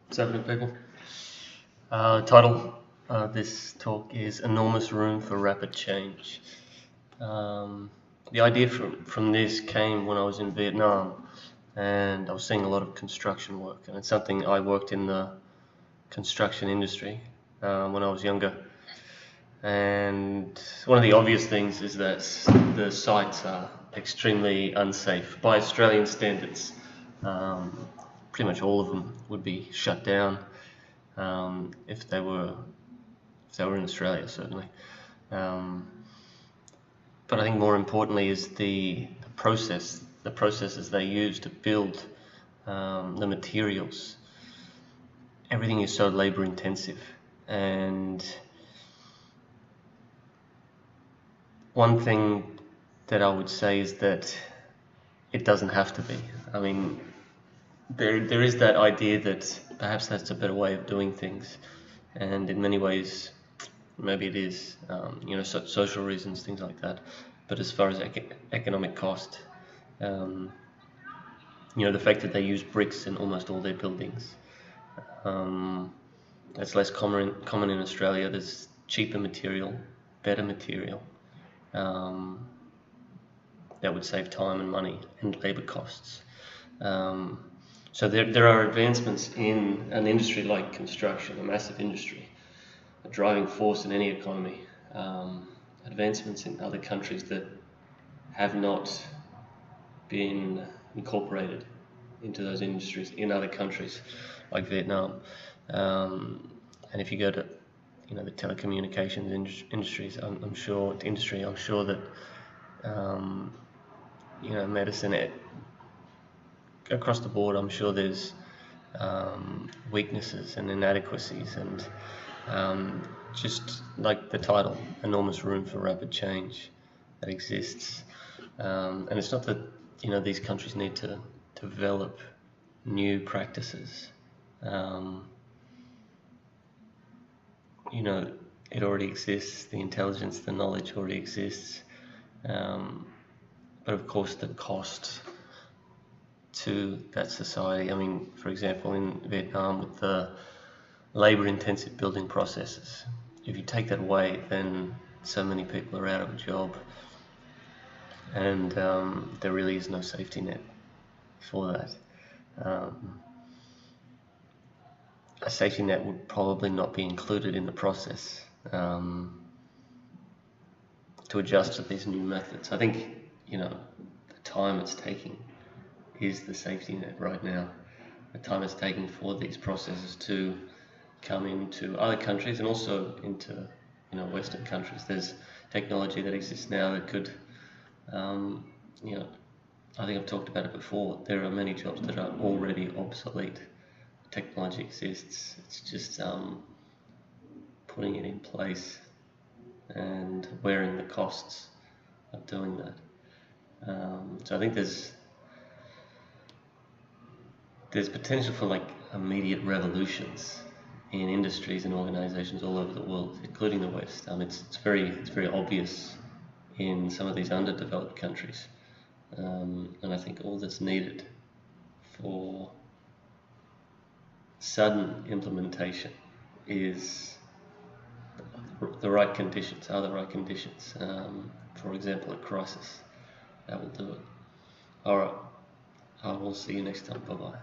What's happening, people? Title this talk is Enormous Room for Rapid Change. The idea from this came when I was in Vietnam, and I was seeing a lot of construction work, and it's something I worked in the construction industry when I was younger. And one of the obvious things is that the sites are extremely unsafe by Australian standards. Pretty much all of them would be shut down if they were in Australia, certainly. But I think more importantly is the processes they use to build the materials. Everything is so labor intensive, and one thing that I would say is that it doesn't have to be. I mean, there is that idea that perhaps that's a better way of doing things, and in many ways maybe it is, social reasons, things like that. But as far as economic cost, the fact that they use bricks in almost all their buildings, that's less common in Australia. There's cheaper material, better material, that would save time and money and labour costs. So there are advancements in an industry like construction, a massive industry, a driving force in any economy. Advancements in other countries that have not been incorporated into those industries in other countries like Vietnam. And if you go to the telecommunications industries, I'm sure that medicine across the board, I'm sure there's weaknesses and inadequacies, and just like the title, enormous room for rapid change that exists. And it's not that these countries need to develop new practices. It already exists. The intelligence, the knowledge already exists. But of course, the cost to that society. I mean, for example, in Vietnam, with the labor-intensive building processes, if you take that away, then so many people are out of a job, and there really is no safety net for that. A safety net would probably not be included in the process to adjust to these new methods. I think the time it's taking is the safety net right now. The time it's taking for these processes to come into other countries and also into Western countries. There's technology that exists now that could, I think I've talked about it before. There are many jobs that are already obsolete. Technology exists. It's just putting it in place and wearing the costs of doing that. So I think there's potential for immediate revolutions in industries and organizations all over the world, including the West. It's very obvious in some of these underdeveloped countries, and I think all that's needed for sudden implementation is the right conditions. For example, a crisis that will do it. All right, I will see you next time. Bye bye.